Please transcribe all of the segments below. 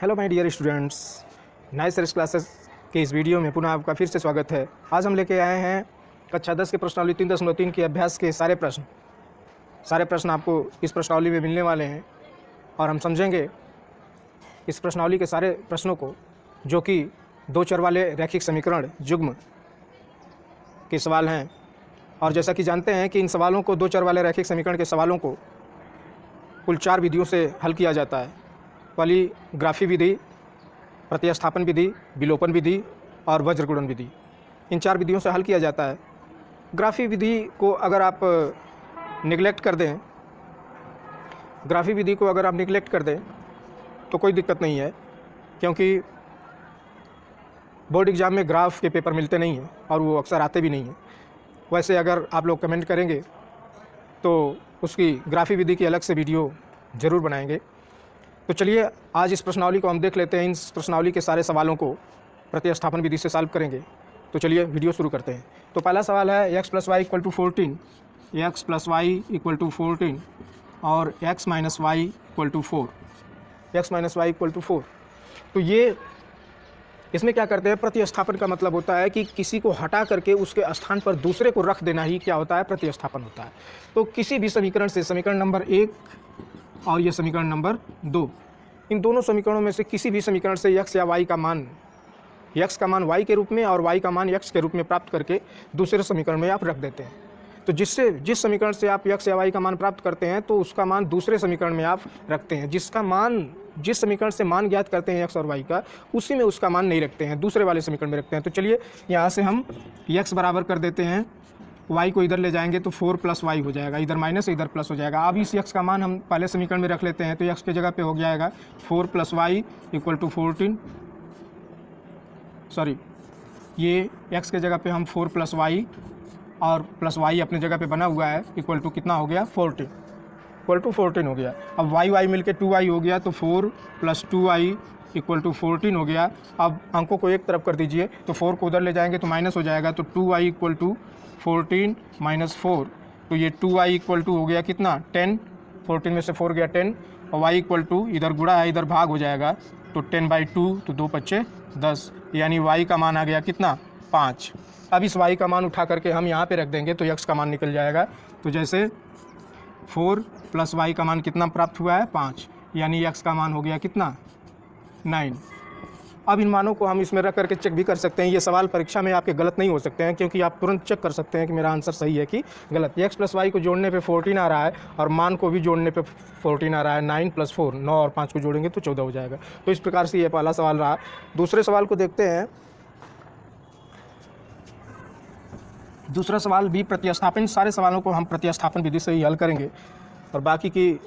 Hello my dear students, nice search classes के इस video में पुनः आपका फिर से स्वागत है। आज हम लेके आए हैं कक्षा 10 के प्रश्नावली 3.3 के अभ्यास के सारे प्रश्न आपको इस प्रश्नावली में मिलने वाले हैं और हम समझेंगे इस प्रश्नावली के सारे प्रश्नों को, जो कि दो चर वाले रैखिक समीकरण युग्म के सवाल हैं। और जैसा कि जानते हैं कि इन सवालों को, दो चर वाले रैखिक समीकरण के सवालों को कुल 4 विधियों से हल किया जाता है। पॉलीग्राफी विधि, प्रतिस्थापन विधि, विलोपन विधि और वज्रगुणन विधि। इन 4 विधियों से हल किया जाता है। ग्राफी विधि को अगर आप निगलेक्ट कर दें, तो कोई दिक्कत नहीं है, क्योंकि बोर्ड एग्ज़ाम में ग्राफ के पेपर मिलते नहीं हैं और वो अक्सर आते भी नहीं हैं। वैसे अगर आप लोग कमेंट करेंगे तो उसकी ग्राफी विधि की अलग से वीडियो ज़रूर बनाएंगे। तो चलिए आज इस प्रश्नावली को हम देख लेते हैं। इस प्रश्नावली के सारे सवालों को प्रतिस्थापन विधि से सॉल्व करेंगे। तो चलिए वीडियो शुरू करते हैं। तो पहला सवाल है x + y = 14, x + y = 14 और x - y = 4, x - y = 4। तो ये इसमें क्या करते हैं, प्रतिस्थापन का मतलब होता है कि किसी को हटा करके उसके स्थान पर दूसरे को रख देना ही क्या होता है, प्रतिस्थापन होता है। तो किसी भी समीकरण से, समीकरण नंबर 1 और ये समीकरण नंबर 2, इन दोनों समीकरणों में से किसी भी समीकरण से x या y का मान, x का मान y के रूप में और y का मान x के रूप में प्राप्त करके दूसरे समीकरण में आप रख देते हैं। तो जिस समीकरण से आप x या y का मान प्राप्त करते हैं तो उसका मान दूसरे समीकरण में आप रखते हैं। जिस समीकरण से मान ज्ञात करते हैं x और y का, उसी में उसका मान नहीं रखते हैं, दूसरे वाले समीकरण में रखते हैं। तो चलिए यहाँ से हम x बराबर कर देते हैं, y को इधर ले जाएंगे तो 4 + y हो जाएगा, इधर माइनस इधर प्लस हो जाएगा। अब इस x का मान हम पहले समीकरण में रख लेते हैं, तो x की जगह पे हो जाएगा 4 + y = 14। सॉरी, ये x के जगह पे हम 4 + y और प्लस y अपने जगह पे बना हुआ है, इक्वल टू कितना हो गया, 14, इक्वल टू 14 हो गया। अब y मिल के 2y हो गया, तो 4 + 2y = 14 हो गया। अब अंकों को एक तरफ कर दीजिए, तो 4 को उधर ले जाएंगे तो माइनस हो जाएगा, तो 2y = 14 - 4, तो ये 2y = हो गया कितना, 10, 14 में से 4 गया 10, और y = इधर गुणा है इधर भाग हो जाएगा, तो 10/2, तो 2 × 5 = 10, यानी y का मान आ गया कितना, 5। अब इस y का मान उठा करके हम यहाँ पे रख देंगे तो x का मान निकल जाएगा। तो जैसे 4 + y का मान कितना प्राप्त हुआ है, 5, यानी x का मान हो गया कितना, 9। अब इन मानों को हम इसमें रख करके चेक भी कर सकते हैं। ये सवाल परीक्षा में आपके गलत नहीं हो सकते हैं, क्योंकि आप तुरंत चेक कर सकते हैं कि मेरा आंसर सही है कि गलत। x + y को जोड़ने पे 14 आ रहा है और मान को भी जोड़ने पे 14 आ रहा है। 9 + 4, 9 और 5 को जोड़ेंगे तो 14 हो जाएगा। तो इस प्रकार से ये पहला सवाल रहा। दूसरे सवाल को देखते हैं। दूसरा सवाल भी प्रतिस्थापन, सारे सवालों को हम प्रतिस्थापन विधि से ही हल करेंगे और बाकी की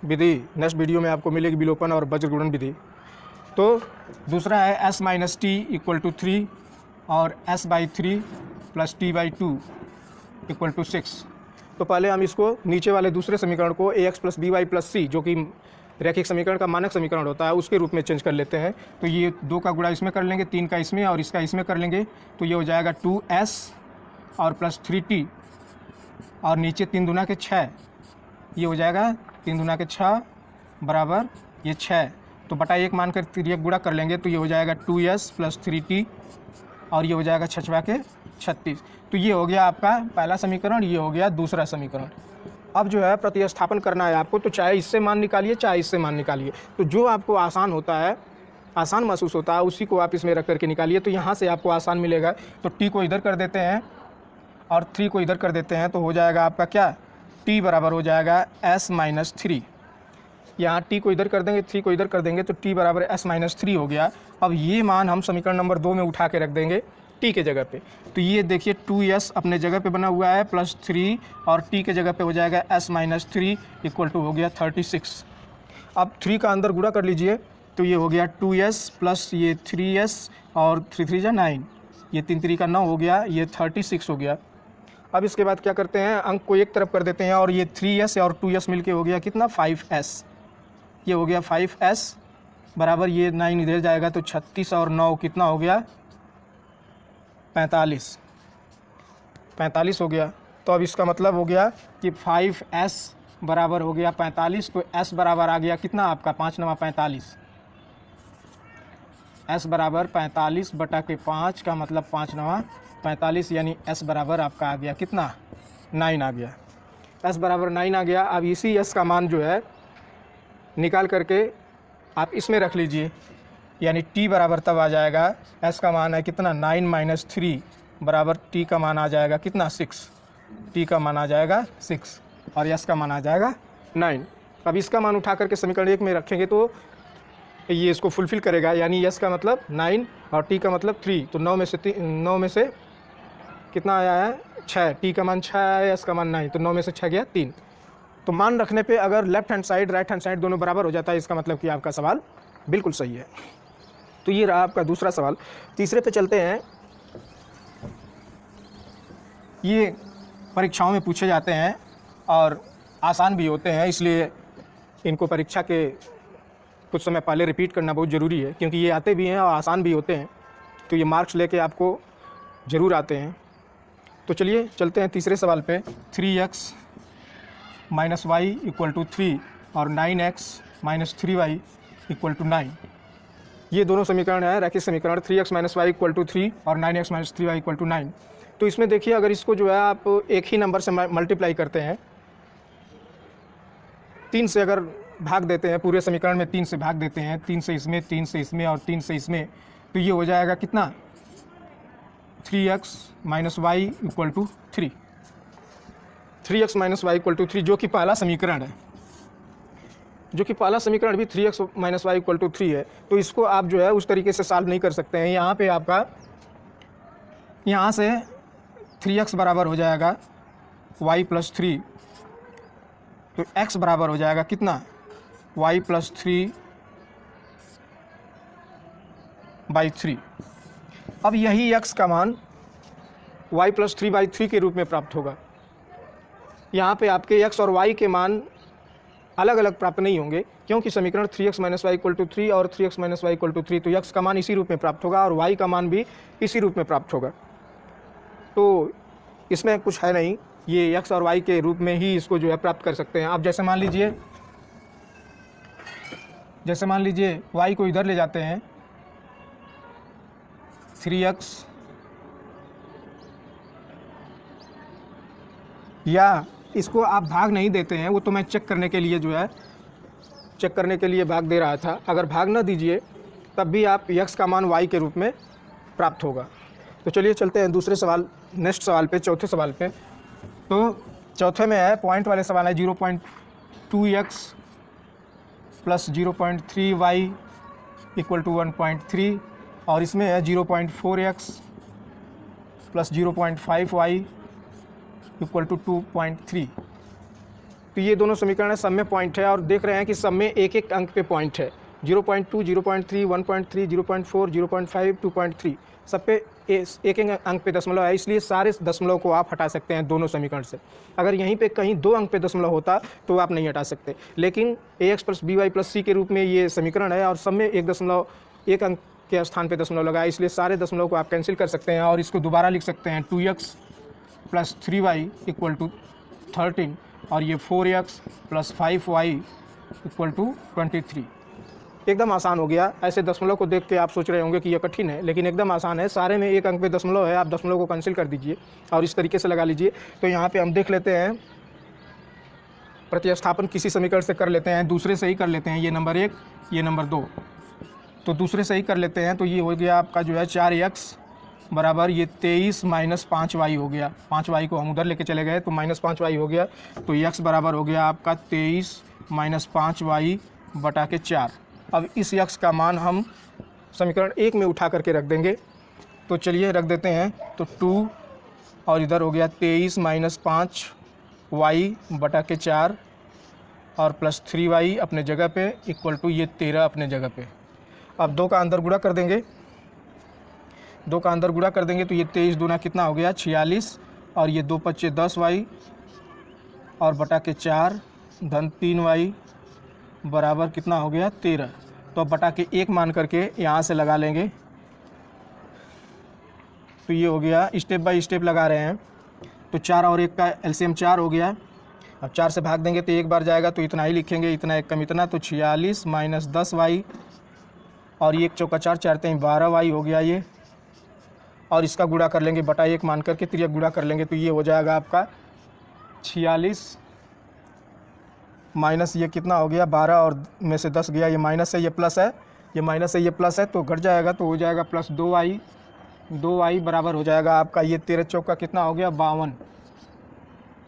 विधि नेक्स्ट वीडियो में आपको मिलेगी, विलोपन और वज्रगुणन विधि। तो दूसरा है s - t = 3 और s/3 + t/2 = 6। तो पहले हम इसको नीचे वाले दूसरे समीकरण को ax + by + c, जो कि रैखिक समीकरण का मानक समीकरण होता है, उसके रूप में चेंज कर लेते हैं। तो ये 2 का गुणा इसमें कर लेंगे, 3 का इसमें और इसका इसमें कर लेंगे, तो ये हो जाएगा 2s और प्लस 3t, और नीचे 3 दूना के 6, ये हो जाएगा 3 दूना के 6 बराबर ये 6, तो बटा 1 मान कर तिर्यक गुणा कर लेंगे, तो ये हो जाएगा 2s + 3t और ये हो जाएगा 6 के 36। तो ये हो गया आपका पहला समीकरण, ये हो गया दूसरा समीकरण। अब जो है प्रतिस्थापन करना है आपको, तो चाहे इससे मान निकालिए चाहे इससे मान निकालिए, तो जो आपको आसान होता है, आसान महसूस होता है, उसी को आप इसमें रख करके निकालिए। तो यहाँ से आपको आसान मिलेगा, तो t को इधर कर देते हैं और 3 को इधर कर देते हैं, तो हो जाएगा आपका क्या, t बराबर हो जाएगा s - 3। यहाँ t को इधर कर देंगे, 3 को इधर कर देंगे, तो t बराबर s - 3 हो गया। अब ये मान हम समीकरण नंबर 2 में उठा के रख देंगे t के जगह पे। तो ये देखिए 2s अपने जगह पे बना हुआ है, प्लस 3 और t के जगह पे हो जाएगा s - 3 = हो गया 36। अब 3 का अंदर गुणा कर लीजिए, तो ये हो गया 2s प्लस ये 3s और 3 3 = 9, ये 3 3 का 9 हो गया, ये 36 हो गया। अब इसके बाद क्या करते हैं, अंक को एक तरफ कर देते हैं और ये 3s और 2s मिलके हो गया कितना, 5s, ये हो गया 5s बराबर ये 9 इधर जाएगा, तो 36 और 9 कितना हो गया, 45 हो गया। तो अब इसका मतलब हो गया कि 5s बराबर हो गया 45, तो s बराबर आ गया कितना आपका, 5 × 9 = 45, s बराबर 45/5 का मतलब 5 9 45, यानी s बराबर आपका आ गया कितना, 9 आ गया। s बराबर 9 आ गया। अब इसी s का मान जो है निकाल करके आप इसमें रख लीजिए, यानी t बराबर तब आ जाएगा, s का मान है कितना 9 - 3 बराबर t का मान आ जाएगा कितना 6, t का मान आ जाएगा 6 और s का मान आ जाएगा 9। अब इसका मान उठा करके समीकरण 1 में रखेंगे तो ये इसको फुलफिल करेगा, यानी s का मतलब 9 और t का मतलब 3, तो 9 में से कितना आया है 6, t का मान 6 आया, s का मान 9, तो 9 में से 6 गया 3। तो मान रखने पे अगर left hand side right hand side दोनों बराबर हो जाता है, इसका मतलब कि आपका सवाल बिल्कुल सही है। तो ये रहा आपका दूसरा सवाल। तीसरे पे चलते हैं। ये परीक्षाओं में पूछे जाते हैं और आसान भी होते हैं, इसलिए इनको परीक्षा के कुछ समय पहले रिपीट करना बहुत ज़रूरी है, क्योंकि ये आते भी हैं और आसान भी होते हैं, तो ये मार्क्स लेके आपको ज़रूर आते हैं। तो चलिए चलते हैं तीसरे सवाल पे। 3x - y = 3 और 9x - 3y = 9, ये दोनों समीकरण है रैखिक समीकरण। 3x - y = 3 और 9x - 3y = 9। तो इसमें देखिए, अगर इसको जो है आप एक ही नंबर से मल्टीप्लाई करते हैं, 3 से अगर भाग देते हैं, पूरे समीकरण में 3 से भाग देते हैं, 3 से इसमें, 3 से इसमें और 3 से इसमें, तो ये हो जाएगा कितना 3x - y = 3, 3x - y = 3, जो कि पहला समीकरण है, जो कि पहला समीकरण भी 3x - y = 3 है। तो इसको आप जो है उस तरीके से सॉल्व नहीं कर सकते हैं। यहाँ पे आपका यहाँ से 3x बराबर हो जाएगा y + 3, तो x बराबर हो जाएगा कितना y + 3/3। अब यही x का मान y + 3/3 के रूप में प्राप्त होगा। यहाँ पे आपके x और y के मान अलग अलग प्राप्त नहीं होंगे, क्योंकि समीकरण 3x - y = 3 और 3x - y = 3, तो x का मान इसी रूप में प्राप्त होगा और y का मान भी इसी रूप में प्राप्त होगा। तो इसमें कुछ है नहीं, ये x और y के रूप में ही इसको जो है प्राप्त कर सकते हैं। अब जैसे मान लीजिए y को इधर ले जाते हैं, 3x, या इसको आप भाग नहीं देते हैं, वो तो मैं चेक करने के लिए भाग दे रहा था। अगर भाग ना दीजिए तब भी आप x का मान y के रूप में प्राप्त होगा। तो चलिए चलते हैं दूसरे सवाल, नेक्स्ट सवाल पे, चौथे सवाल पे। तो चौथे में है, पॉइंट वाले सवाल है, 0.2x + 0.3y = 1.3, और इसमें है 0.4x + 0.5y = 2.3। तो ये दोनों समीकरण है, सब में पॉइंट है, और देख रहे हैं कि सब में एक एक अंक पे पॉइंट है। 0.2, 0.3, 1.3, 0.4, 0.5, 2.3, सब पे एक एक अंक पे दशमलव है, इसलिए सारे दशमलव को आप हटा सकते हैं दोनों समीकरण से। अगर यहीं पे कहीं 2 अंक पे दशमलव होता तो आप नहीं हटा सकते, लेकिन ax + by + c के रूप में ये समीकरण है और सब में एक अंक के स्थान पे दशमलव लगा है, इसलिए सारे दशमलव को आप कैंसिल कर सकते हैं और इसको दोबारा लिख सकते हैं। 2x + 3y = 13 और ये 4x + 5y = 23। एकदम आसान हो गया। ऐसे दशमलव को देख के आप सोच रहे होंगे कि ये कठिन है, लेकिन एकदम आसान है। सारे में एक अंक पे दशमलव है, आप दशमलव को कैंसिल कर दीजिए और इस तरीके से लगा लीजिए। तो यहाँ पे हम देख लेते हैं, प्रतिस्थापन किसी समीकरण से कर लेते हैं, दूसरे से ही कर लेते हैं। ये नंबर 1, ये नंबर 2, तो दूसरे से ही कर लेते हैं। तो ये हो गया आपका जो है 4x बराबर ये 23 - 5y हो गया। 5y को हम उधर लेके चले गए तो -5y हो गया, तो x बराबर हो गया आपका 23 - 5y / 4। अब इस x का मान हम समीकरण 1 में उठा करके रख देंगे। तो चलिए रख देते हैं, तो 2 और इधर हो गया 23 - 5y / 4 और +3y अपने जगह पे = ये 13 अपने जगह पे। अब 2 का अंदर गुणा कर देंगे, 2 का अंदर गुणा कर देंगे तो ये 23 दूना कितना हो गया 46 और ये 2 × 5 = 10y और / 4 धन 3y बराबर कितना हो गया 13। तो अब / 1 मान करके यहाँ से लगा लेंगे, तो ये हो गया, स्टेप बाय स्टेप लगा रहे हैं। तो 4 और 1 का एलसीएम 4 हो गया। अब 4 से भाग देंगे तो एक बार जाएगा, तो इतना ही लिखेंगे, इतना एक कम इतना, तो 46 - 10y और ये 1 चौका 4, 4 3 12y हो गया ये, और इसका गुणा कर लेंगे बटा 1 मान करके, तिर्यक गुणा कर लेंगे तो ये हो जाएगा आपका 46 माइनस ये कितना हो गया 12 और में से 10 गया, ये माइनस है ये प्लस है, ये माइनस है ये प्लस है, तो घट जाएगा तो हो जाएगा प्लस 2y बराबर हो जाएगा आपका ये 13 चौका कितना हो गया 52।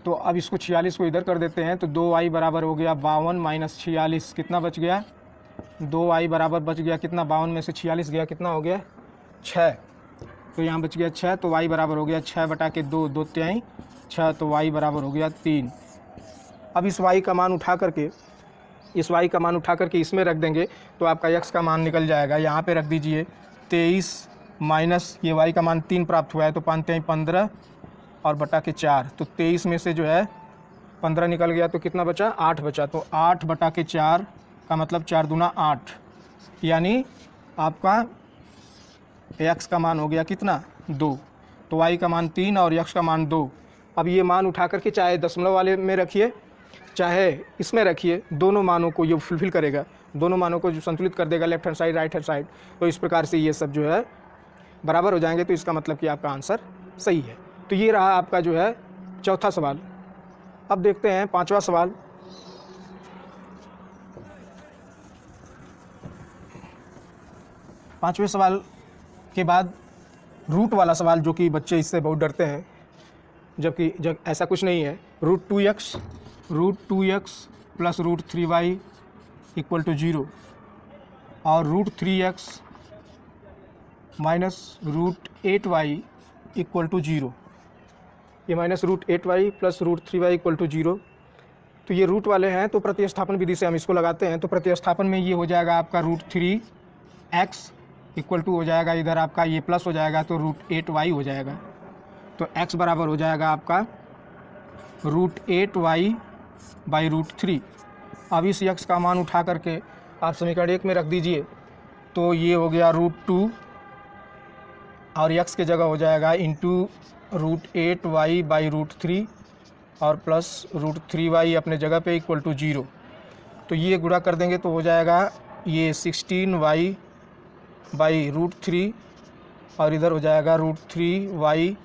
तो अब इसको 46 को इधर कर देते हैं तो 2y बराबर हो गया 52 माइनस 46 कितना बच गया 2y बराबर बच गया कितना 52 में से 46 गया कितना हो गया 6, तो यहाँ बच गया 6, तो y बराबर हो गया 6 बटा के 2, 2 तिहाई 6, तो y बराबर हो गया 3। अब इस y का मान उठा करके इसमें रख देंगे तो आपका x का मान निकल जाएगा। यहाँ पे रख दीजिए 23 माइनस ये y का मान 3 प्राप्त हुआ है तो 5 तिहाई 15 और बटा के 4, तो 23 में से जो है 15 निकल गया तो कितना बचा 8 बचा, तो 8 बटा के 4 का मतलब 4 दूना 8, यानी आपका x का मान हो गया कितना 2, तो y का मान 3 और x का मान 2। अब ये मान उठा करके चाहे दशमलव वाले में रखिए चाहे इसमें रखिए, दोनों मानों को ये फुलफिल करेगा, दोनों मानों को जो संतुलित कर देगा left hand side right hand side, तो इस प्रकार से ये सब जो है बराबर हो जाएंगे, तो इसका मतलब कि आपका आंसर सही है। तो ये रहा आपका जो है चौथा सवाल। अब देखते हैं पांचवा सवाल। पांचवें सवाल के बाद रूट वाला सवाल, जो कि बच्चे इससे बहुत डरते हैं, जबकि जब ऐसा कुछ नहीं है। Root two x plus root 3y equal to 0 और root 3x minus root 8y equal to 0, ये minus root 8y plus root 3y equal to 0। तो ये रूट वाले हैं तो प्रतिस्थापन विधि से हम इसको लगाते हैं, तो प्रतिस्थापन में ये हो जाएगा आपका रूट 3x इक्वल टू हो जाएगा इधर आपका ये प्लस हो जाएगा तो रूट 8y हो जाएगा, तो x बराबर हो जाएगा आपका रूट 8y बाई रूट 3। अब इस x का मान उठा करके आप समीकरण 1 में रख दीजिए तो ये हो गया रूट 2 और x के जगह हो जाएगा into root 8y by root 3 और प्लस रूट 3y अपने जगह पे इक्वल टू 0। तो ये गुणा कर देंगे तो हो जाएगा ये 16y बाई रूट 3 और इधर हो जाएगा रूट 3y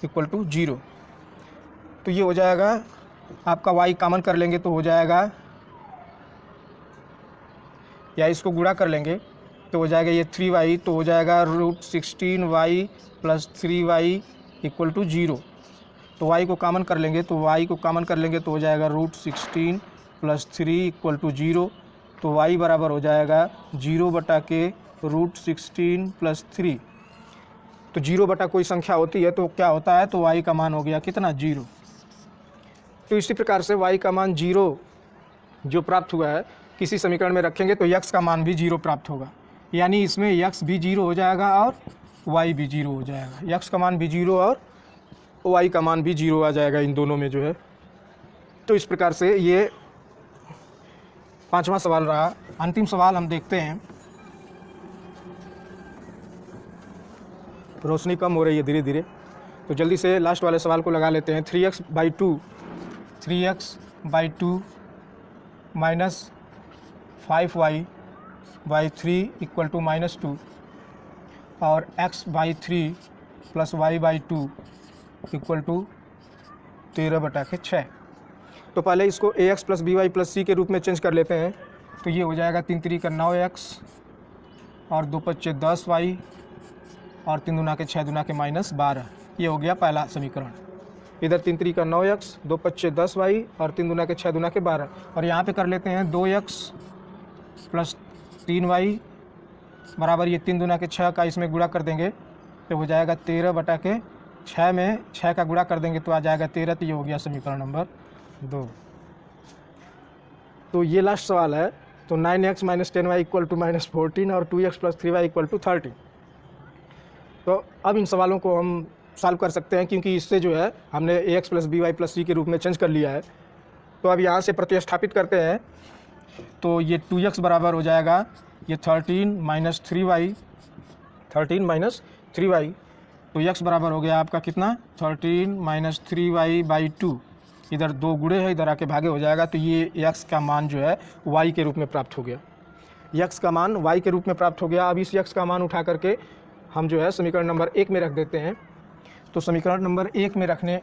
इक्वल टू 0। तो ये हो जाएगा आपका y कॉमन कर लेंगे तो हो जाएगा, या इसको गुणा कर लेंगे तो हो जाएगा ये 3y, तो हो जाएगा root 16y plus 3y equal to 0। तो y को कॉमन कर लेंगे तो हो जाएगा रूट 16 प्लस 3 इक्वल टू 0। तो y बराबर हो जाएगा 0 बटा के रूट 16 प्लस 3। तो 0 बटा कोई संख्या होती है तो क्या होता है, तो y का मान हो गया कितना 0। तो इसी प्रकार से y का मान 0 जो प्राप्त हुआ है किसी समीकरण में रखेंगे तो x का मान भी 0 प्राप्त होगा, यानी इसमें x भी 0 हो जाएगा और y भी 0 हो जाएगा, x का मान भी 0 और y का मान भी 0 आ जाएगा इन दोनों में जो है। तो इस प्रकार से ये पांचवा सवाल रहा। अंतिम सवाल हम देखते हैं। रोशनी कम हो रही है धीरे धीरे, तो जल्दी से लास्ट वाले सवाल को लगा लेते हैं। 3x by 2 minus 5y by 3 equal to minus 2 और x by 3 plus y by 2 equal to 13 बटा के 6। तो पहले इसको ax plus by plus c के रूप में चेंज कर लेते हैं, तो ये हो जाएगा 3 3 का 9x और 2 5 10y और 3 दूना के 6 दूना के माइनस 12। ये हो गया पहला समीकरण। इधर 3 3 का 9x 2 5 10y और 3 दूना के 6 दूना के 12, और यहाँ पे कर लेते हैं 2x प्लस 3y बराबर ये 3 दूना के 6 का इसमें गुणा कर देंगे तो हो जाएगा 13 बटा के 6 में 6 का गुणा कर देंगे तो आ जाएगा 13। तो ये हो गया समीकरण नंबर 2। तो ये लास्ट सवाल है। तो 9x minus 10y equal to minus 14 और 2x plus 3y equal to 30। तो अब इन सवालों को हम सॉल्व कर सकते हैं क्योंकि इससे जो है हमने ax plus by plus c के रूप में चेंज कर लिया है। तो अब यहाँ से प्रतिस्थापित करते हैं तो ये 2x बराबर हो जाएगा ये 13 माइनस 3y, तो x बराबर हो गया आपका कितना 13 माइनस 3y बाई 2। इधर 2 गुणे है, इधर आके भागे हो जाएगा, तो ये x का मान जो है y के रूप में प्राप्त हो गया। यक्स का मान वाई के रूप में प्राप्त हो गया। अब इस यक्स का मान उठा करके हम जो है समीकरण नंबर 1 में रख देते हैं। तो समीकरण नंबर 1 में रखने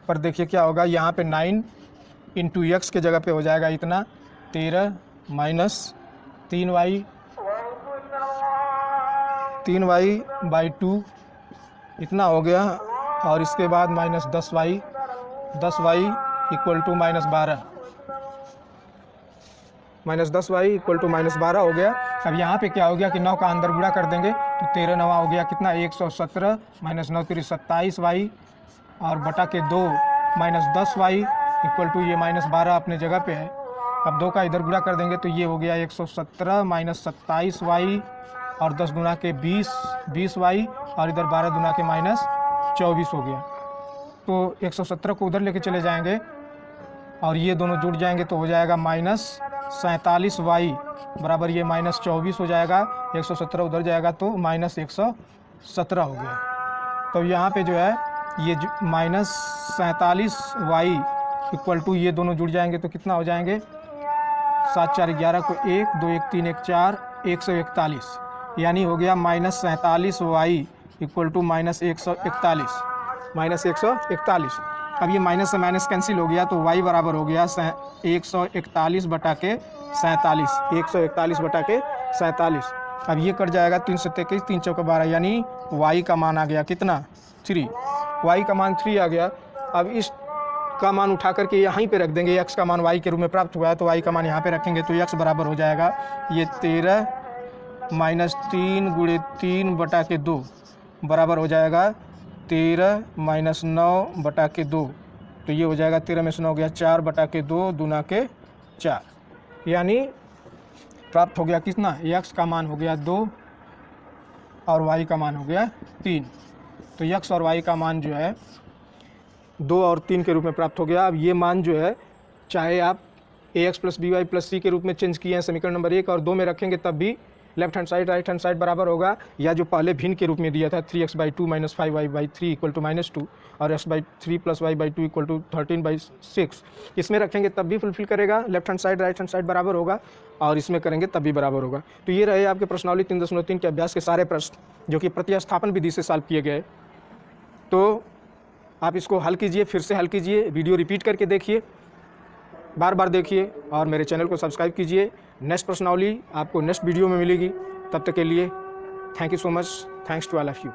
पर देखिए क्या होगा, यहाँ पे 9 इंटू यक्स के जगह पे हो जाएगा इतना 13 माइनस 3y 3y बाई 2 इतना हो गया, और इसके बाद minus 10y equal to minus 12 equal to minus 12 हो गया। अब यहाँ पे क्या हो गया कि 9 का अंदर गुणा कर देंगे तो 13 9 हो गया कितना 117 माइनस 9 3 27y और बटा के 2 माइनस 10y इक्वल टू ये माइनस 12 अपने जगह पे है। अब 2 का इधर गुणा कर देंगे तो ये हो गया 117 माइनस 27y और 10 गुना के 20y और इधर 12 गुना के माइनस 24 हो गया। तो 117 को उधर लेके चले जाएंगे और ये दोनों जुड़ जाएंगे तो हो जाएगा माइनस 47y बराबर ये माइनस 24 हो जाएगा। 117 उधर जाएगा तो माइनस 117 हो गया। तो यहाँ पे जो है ये माइनस 47y इक्वल टू ये दोनों जुड़ जाएंगे तो कितना हो जाएंगे 7 4 11 को 1 2 1 3 1 4 141 यानी हो गया minus 47y equal to minus 141। अब ये माइनस से माइनस कैंसिल हो गया तो y बराबर हो गया 141 बटा के 47 अब ये कट जाएगा 3 से 23 3 चौके 12 यानी y का मान आ गया कितना 3, y का मान 3 आ गया। अब इस का मान उठा करके यहीं पे रख देंगे, x का मान y के रूप में प्राप्त हुआ है तो y का मान यहाँ पे रखेंगे तो x बराबर हो जाएगा ये 13 माइनस 3 गुणे 3 बटा के 2 बराबर हो जाएगा 13 माइनस 9 बटा के 2 तो ये हो जाएगा 13 में से 9 हो गया 4 बटा के 2 दूना के 4 यानी प्राप्त हो गया कितना x का मान हो गया 2 और y का मान हो गया 3। तो x और y का मान जो है 2 और 3 के रूप में प्राप्त हो गया। अब ये मान जो है चाहे आप ax plus by plus c के रूप में चेंज किए हैं समीकरण नंबर 1 और 2 में रखेंगे तब भी left hand side right hand side बराबर होगा, या जो पहले भिन्न के रूप में दिया था 3x/2 minus 5y/3 equal to -2 और x/3 plus y/2 equal to 13/6 इसमें रखेंगे तब भी फुलफिल करेगा, left hand side right hand side बराबर होगा, और इसमें करेंगे तब भी बराबर होगा। तो ये रहे आपके प्रश्नावली 3.3 के अभ्यास के सारे प्रश्न जो कि प्रतिस्थापन विधि से सॉल्व किए गए। तो आप इसको हल कीजिए, फिर से हल कीजिए, वीडियो रिपीट करके देखिए, बार बार देखिए और मेरे चैनल को सब्सक्राइब कीजिए। नेक्स्ट प्रश्नावली आपको नेक्स्ट वीडियो में मिलेगी। तब तक के लिए thank you so much, thanks to all of you.